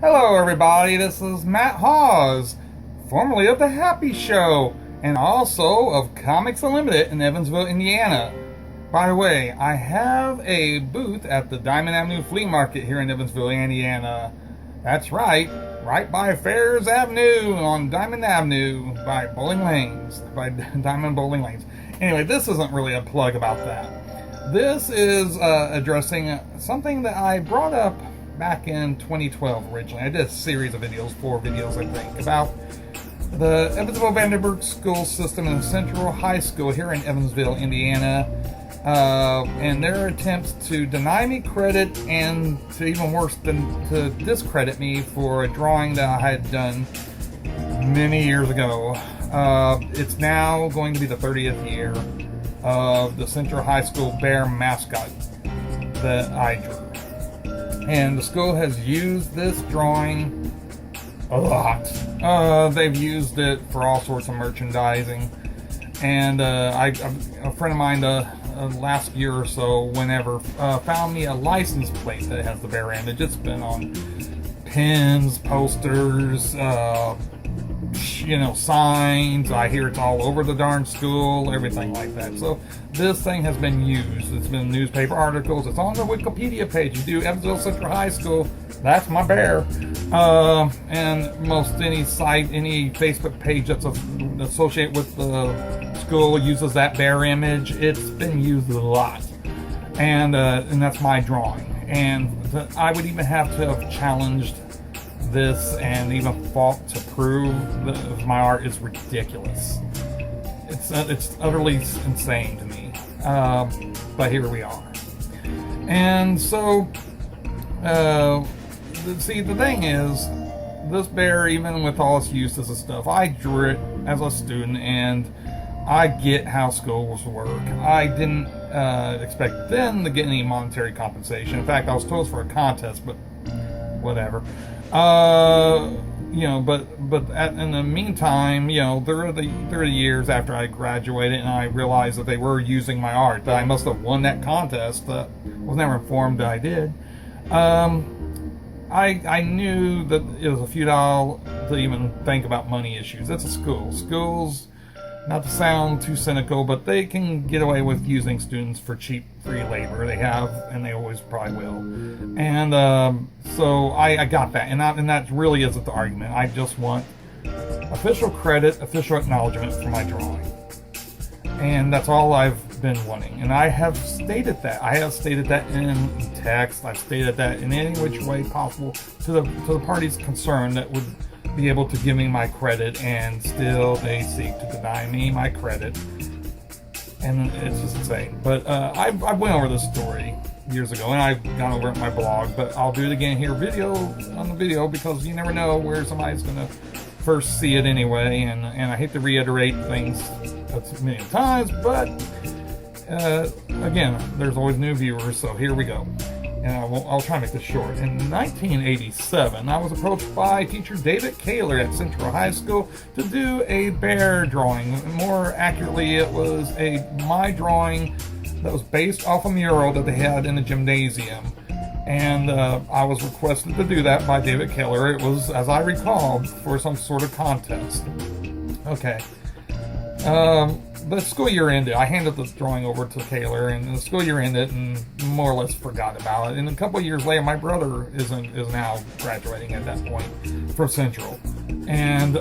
Hello, everybody. This is Matt Hawes, formerly of The Happy Show, and also of Comics Unlimited in Evansville, Indiana. By the way, I have a booth at the Diamond Avenue Flea Market here in Evansville, Indiana. That's right by Fairs Avenue on Diamond Avenue by Bowling Lanes, by Diamond Bowling Lanes. Anyway, this isn't really a plug about that. This is addressing something that I brought up back in 2012 originally. I did a series of videos, 4 videos I think, about the Evansville Vanderburg school system and Central High School here in Evansville, Indiana, and their attempts to deny me credit and to even worse than to discredit me for a drawing that I had done many years ago. It's now going to be the 30th year of the Central High School bear mascot that I drew. And the school has used this drawing a lot. They've used it for all sorts of merchandising. And a friend of mine last year or so, whenever, found me a license plate that has the bear image. It's been on pins, posters, signs. I hear it's all over the darn school, everything like that. So this thing has been used. It's been newspaper articles. It's on the Wikipedia page. You do Evansville Central High School, that's my bear. And most any site, any Facebook page that's associated with the school uses that bear image. It's been used a lot. And that's my drawing. And I would even have to have challenged this and even fought to prove that my art is ridiculous. It's utterly insane to me. But here we are. And so, see, the thing is, this bear, even with all its uses and stuff, I drew it as a student, and I get how schools work. I didn't expect them to get any monetary compensation. In fact, I was told for a contest, but whatever. In the meantime, there are the years after I graduated and I realized that they were using my art, that I must have won that contest. Was never informed that I did. I knew that it was a futile to even think about money issues. It's a school. Schools, not to sound too cynical, but they can get away with using students for cheap free labor. They have, and they always probably will. And so I got that, and that really isn't the argument. I just want official credit, official acknowledgement for my drawing, and that's all I've been wanting. And I have stated that. I have stated that in text. I've stated that in any which way possible to the parties concerned that would be able to give me my credit, and still they seek to deny me my credit, and it's just insane. But I went over this story years ago, and I've gone over it in my blog, but I'll do it again here on the video, because you never know where somebody's going to first see it anyway, and I hate to reiterate things a million times, but again, there's always new viewers, so here we go. And I'll try to make this short. In 1987, I was approached by teacher David Kaler at Central High School to do a bear drawing. More accurately, it was my drawing that was based off a mural that they had in the gymnasium. And I was requested to do that by David Kaler. It was, as I recall, for some sort of contest. Okay. The school year ended. I handed the drawing over to Kaler, and the school year ended, and more or less forgot about it. And a couple of years later, my brother is now graduating at that point from Central, and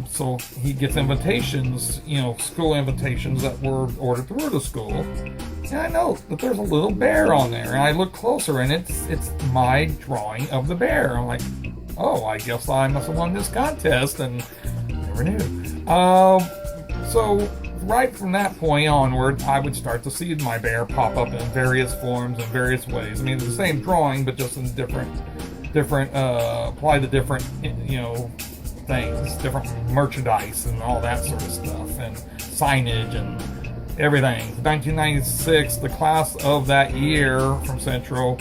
so he gets invitations, school invitations that were ordered through the school. And I know that there's a little bear on there, and I look closer, and it's my drawing of the bear. I'm like, oh, I guess I must have won this contest, and never knew. So right from that point onward, I would start to see my bear pop up in various forms and various ways. I mean, it's the same drawing, but just in different, apply to different, things, different merchandise and all that sort of stuff, and signage and everything. 1996, the class of that year from Central,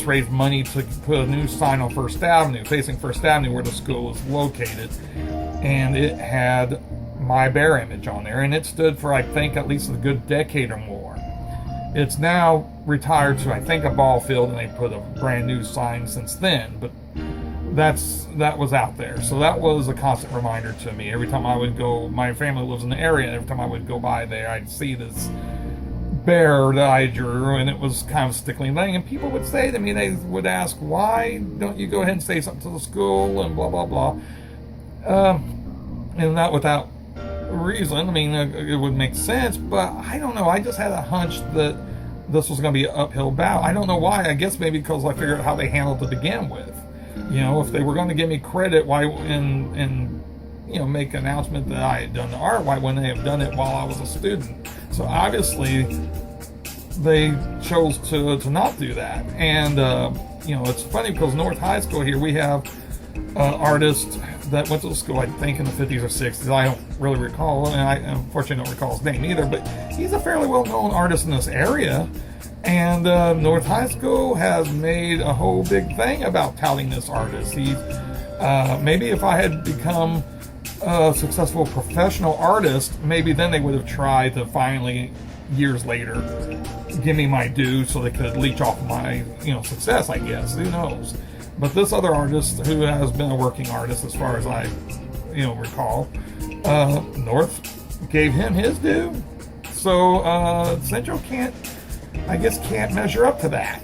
raised money to put a new sign on First Avenue, facing First Avenue where the school is located, and it had my bear image on there, and it stood for, I think, at least a good decade or more. It's now retired to, I think, a ball field, and they put a brand new sign since then. But that was out there. So that was a constant reminder to me. Every time I would go, my family lives in the area, and every time I would go by there, I'd see this bear that I drew, and it was kind of a stickling thing. And people would say to me, they would ask, why don't you go ahead and say something to the school, and blah, blah, blah. And not without reason. I mean, it would make sense, but I don't know. I just had a hunch that this was going to be an uphill battle. I don't know why. I guess maybe because I figured out how they handled it to begin with. You know, if they were going to give me credit, why and you know, make an announcement that I had done the art, why wouldn't they have done it while I was a student? So obviously they chose to not do that. And you know, it's funny because North High School here, we have artist that went to the school, I think in the 50s or 60s. I don't really recall, and I unfortunately don't recall his name either, but he's a fairly well-known artist in this area. And North High School has made a whole big thing about touting this artist. He's maybe if I had become a successful professional artist, maybe then they would have tried to finally, years later, give me my due so they could leech off my, you know, success, I guess. Who knows? But this other artist, who has been a working artist as far as I, you know, recall, North gave him his due. So Central can't measure up to that.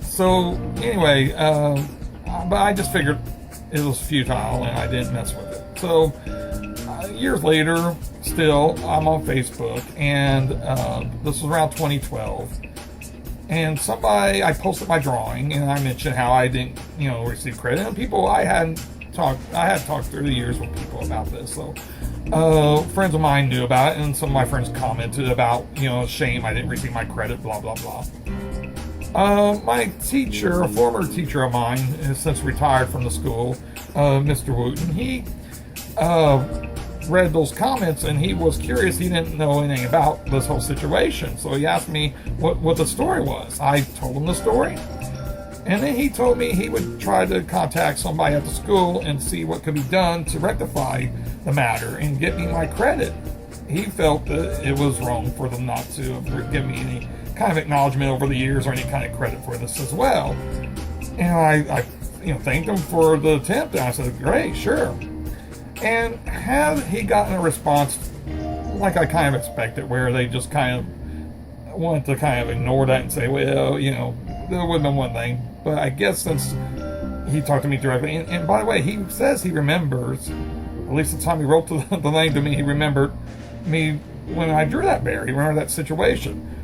So anyway, but I just figured it was futile and I didn't mess with it. So years later, still, I'm on Facebook, and this was around 2012. And I posted my drawing, and I mentioned how I didn't, you know, receive credit. And people I had talked through the years with people about this. So friends of mine knew about it, and some of my friends commented about, you know, shame I didn't receive my credit, blah, blah, blah. My teacher, a former teacher of mine, has since retired from the school, Mr. Wooten, he read those comments, and he was curious. He didn't know anything about this whole situation, so he asked me what the story was. I told him the story, and then he told me he would try to contact somebody at the school and see what could be done to rectify the matter and get me my credit. He felt that it was wrong for them not to give me any kind of acknowledgement over the years or any kind of credit for this as well. And I you know, thanked him for the attempt, and I said, great, sure. And had he gotten a response like I kind of expected, where they just kind of wanted to kind of ignore that and say, well, you know, there would have been one thing. But I guess since he talked to me directly, and by the way, he says he remembers, at least the time he wrote the thing to me, he remembered me when I drew that bear. He remembered that situation.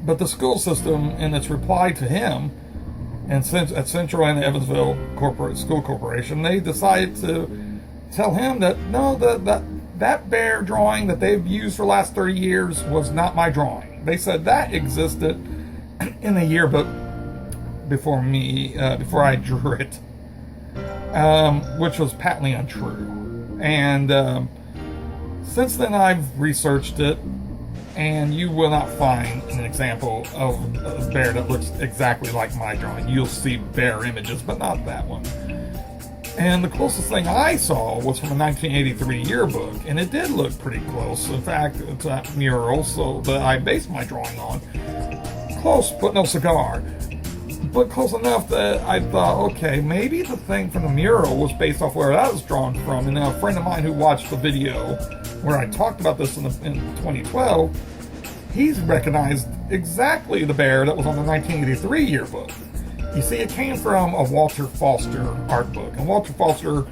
But the school system, in its reply to him, and since at Central and Evansville School Corporation, they decided to tell him that no, that bear drawing that they've used for the last 30 years was not my drawing. They said that existed in the yearbook before I drew it, which was patently untrue. And since then I've researched it, and you will not find an example of a bear that looks exactly like my drawing. You'll see bear images, but not that one. And the closest thing I saw was from a 1983 yearbook, and it did look pretty close. In fact, it's a mural, so that I based my drawing on. Close, but no cigar. But close enough that I thought, okay, maybe the thing from the mural was based off where that was drawn from. And now a friend of mine who watched the video where I talked about this in 2012, he's recognized exactly the bear that was on the 1983 yearbook. You see, it came from a Walter Foster art book. And Walter Foster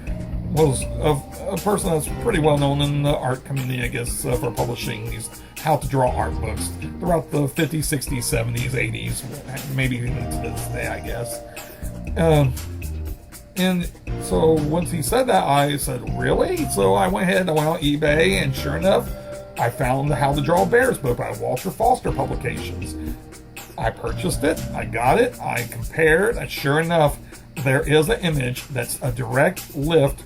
was a person that's pretty well known in the art community, I guess, for publishing these how to draw art books throughout the 50s, 60s, 70s, 80s, maybe even to this day, I guess. And so once he said that, I said, really? So I went ahead, I went on eBay, and sure enough, I found the How to Draw Bears book by Walter Foster Publications. I purchased it, I got it, I compared, and sure enough, there is an image that's a direct lift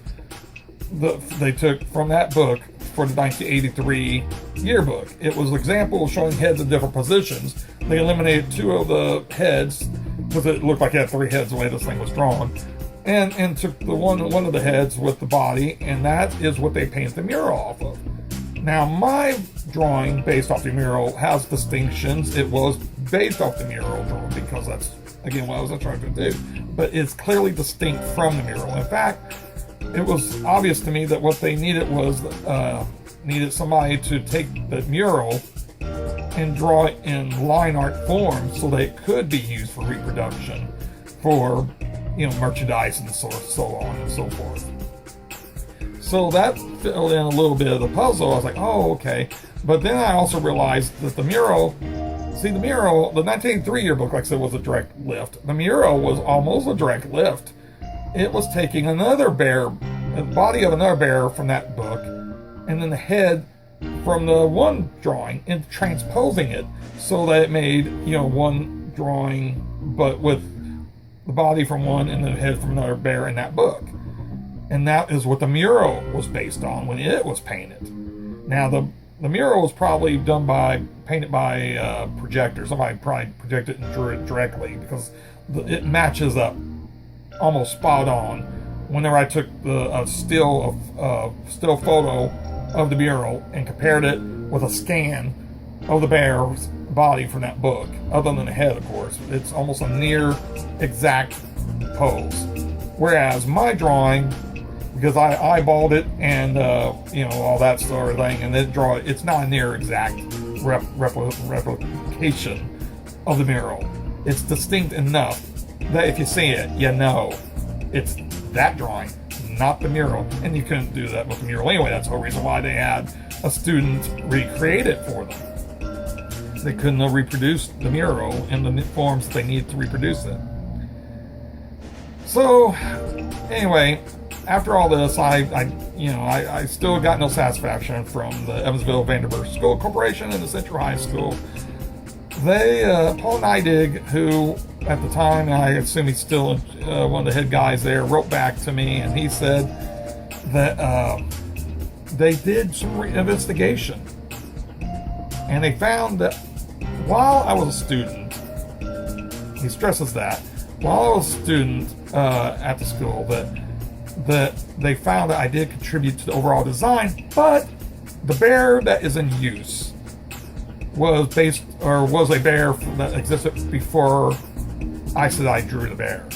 that they took from that book for the 1983 yearbook. It was an example showing heads in different positions. They eliminated two of the heads because it looked like it had three heads the way this thing was drawn, and took the one of the heads with the body, and that is what they painted the mural off of. Now, my drawing based off the mural has distinctions. It was based off the mural drawing because that's, again, what I was trying to do. but it's clearly distinct from the mural. In fact, it was obvious to me that what they needed was needed somebody to take the mural and draw it in line art form so that it could be used for reproduction, for merchandise and so on and so forth. So that filled in a little bit of the puzzle. I was like, oh, okay. But then I also realized that the mural, the 1983 yearbook, like I said, was a direct lift. The mural was almost a direct lift. It was taking another bear, the body of another bear from that book, and then the head from the one drawing and transposing it so that it made, one drawing, but with the body from one and the head from another bear in that book. And that is what the mural was based on when it was painted. Now, the mural was probably painted by projector. Somebody probably projected and drew it directly because it matches up almost spot on. Whenever I took a still photo of the mural and compared it with a scan of the bear's body from that book, other than the head, of course, it's almost a near exact pose. Whereas my drawing, because I eyeballed it and all that sort of thing, and then it's not a near exact replication of the mural. It's distinct enough that if you see it, it's that drawing, not the mural. And you couldn't do that with the mural anyway. That's the whole reason why they had a student recreate it for them. They couldn't have reproduced the mural in the forms that they needed to reproduce it. So anyway, after all this, I still got no satisfaction from the Evansville Vanderbilt School Corporation and the Central High School. They, Paul Neidig, who at the time, I assume he's still one of the head guys there, wrote back to me, and he said that they did some investigation, and they found that while I was a student, he stresses that, while I was a student at the school, that they found that I did contribute to the overall design, but the bear that is in use was a bear that existed before I said I drew the bear.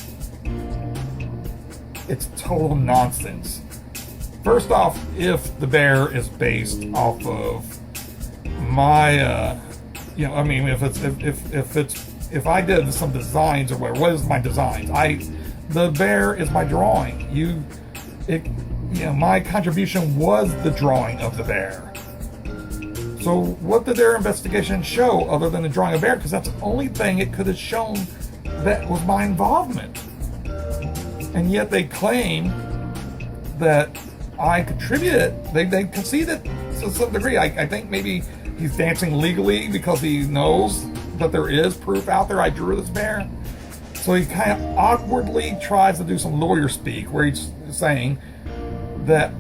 It's total nonsense. First off, if the bear is based off of my, if I did some designs or what is my designs? The bear is my drawing. My contribution was the drawing of the bear. So what did their investigation show other than the drawing of bear? Because that's the only thing it could have shown that was my involvement. And yet they claim that I contributed. They conceded to some degree. I think maybe he's dancing legally because he knows that there is proof out there I drew this bear. So he kind of awkwardly tries to do some lawyer speak where he's saying that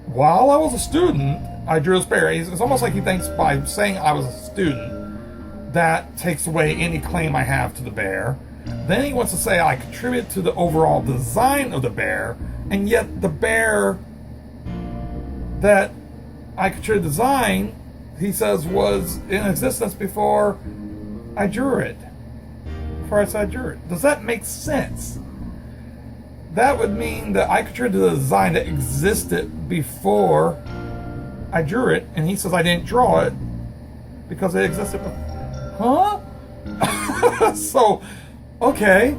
while I was a student, I drew this bear. It's almost like he thinks by saying I was a student, that takes away any claim I have to the bear. Then he wants to say I contribute to the overall design of the bear, and yet the bear that I contributed to design, he says, was in existence before I drew it. Before I said I drew it. Does that make sense? That would mean that I contributed to the design that existed before I drew it, and he says I didn't draw it because it existed before. Huh? So, okay.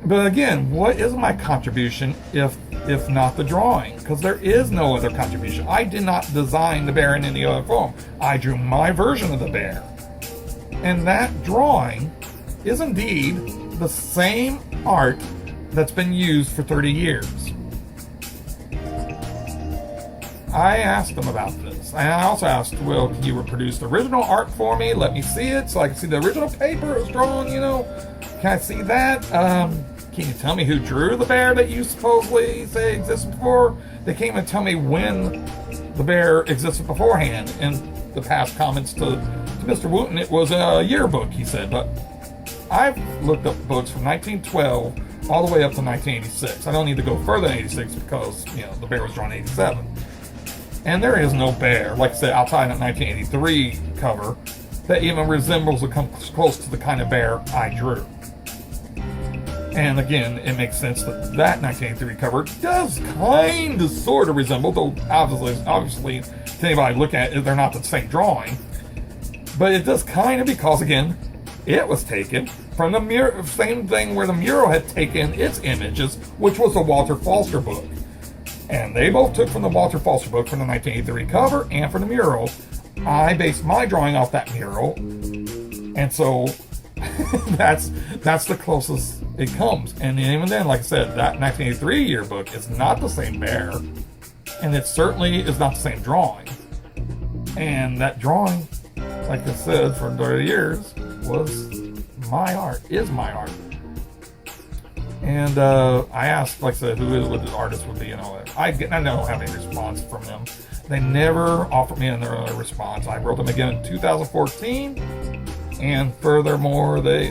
But again, what is my contribution if not the drawing? Because there is no other contribution. I did not design the bear in any other form. I drew my version of the bear. And that drawing is indeed the same art that's been used for 30 years. I asked them about this. And I also asked, well, can you reproduce the original art for me? Let me see it so I can see the original paper it was drawn, Can I see that? Can you tell me who drew the bear that you supposedly say existed before? They can't even tell me when the bear existed beforehand. In the past comments to Mr. Wooten, it was a yearbook, he said. But I've looked up books from 1912 all the way up to 1986. I don't need to go further than 86 because, the bear was drawn in 87. And there is no bear, like I said, outside that 1983 cover, that even resembles or comes close to the kind of bear I drew. And again, it makes sense that that 1983 cover does kind of sort of resemble, though obviously to anybody looking at it, they're not the same drawing. But it does kind of, because again, it was taken from the mural, same thing where the mural had taken its images, which was the Walter Foster book. And they both took from the Walter Foster book from the 1983 cover and from the mural. I based my drawing off that mural, and so that's the closest it comes. And even then, like I said, that 1983 yearbook is not the same bear, and it certainly is not the same drawing. And that drawing, like I said, for 30 years was my art, is my art. And I asked, like I said, who the artist would be and all that. I don't have any response from them. They never offered me another response. I wrote them again in 2014, and furthermore, they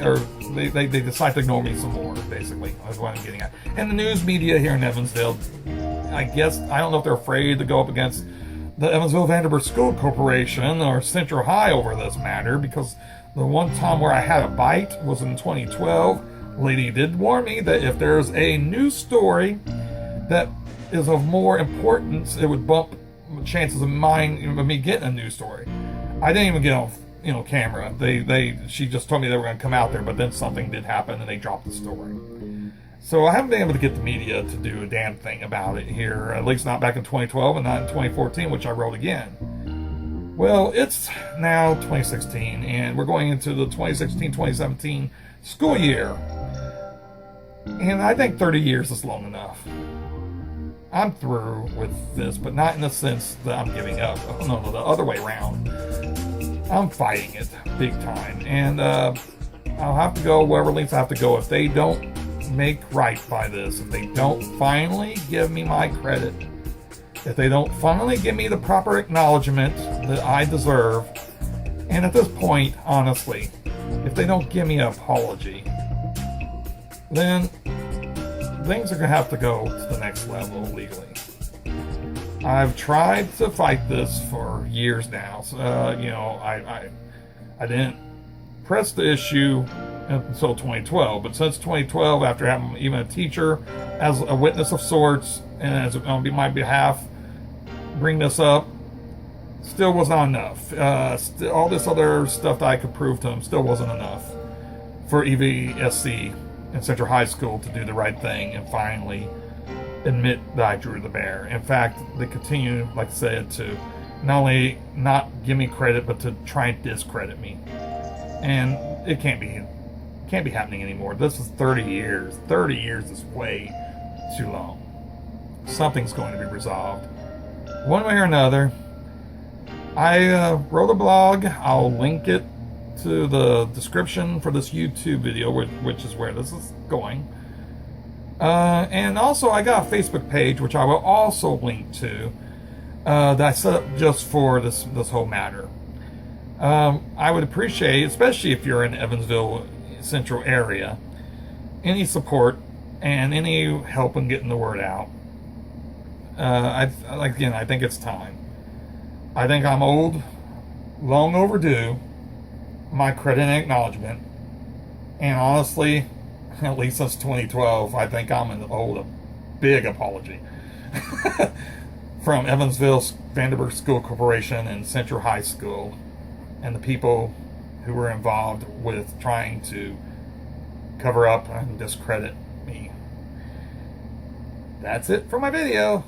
decided to ignore me some more. Basically, that's what I'm getting at. And the news media here in Evansville, I guess, I don't know if they're afraid to go up against the Evansville Vanderbilt School Corporation or Central High over this matter, because the one time where I had a bite was in 2012. Lady did warn me that if there's a news story that is of more importance, it would bump chances of me getting a news story. I didn't even get on camera. She just told me they were going to come out there, but then something did happen and they dropped the story. So I haven't been able to get the media to do a damn thing about it here, at least not back in 2012 and not in 2014, which I wrote again. Well, it's now 2016, and we're going into the 2016-2017 school year. And I think 30 years is long enough. I'm through with this, but not in the sense that I'm giving up. Oh, no, the other way around. I'm fighting it big time. And I'll have to go wherever lengths I have to go if they don't make right by this. If they don't finally give me my credit. If they don't finally give me the proper acknowledgement that I deserve. And at this point, honestly, if they don't give me an apology, then things are going to have to go to the next level legally. I've tried to fight this for years now. So, I didn't press the issue until 2012, but since 2012, after having even a teacher as a witness of sorts and as on my behalf bring this up, still was not enough. All this other stuff that I could prove to them still wasn't enough for EVSC in Central High School to do the right thing and finally admit that I drew the bear. In fact, they continue, like I said, to not only not give me credit, but to try and discredit me. And it can't be happening anymore. This is 30 years. 30 years is way too long. Something's going to be resolved, one way or another. I wrote a blog. I'll link it to the description for this YouTube video, which is where this is going. And also, I got a Facebook page, which I will also link to, that I set up just for this whole matter. I would appreciate, especially if you're in Evansville Central area, any support and any help in getting the word out. I think it's time. I think I'm old, long overdue, my credit and acknowledgement. And honestly, at least since 2012, I think I'm owed a big apology from Evansville Vanderbilt School Corporation and Central High School and the people who were involved with trying to cover up and discredit me. That's it for my video.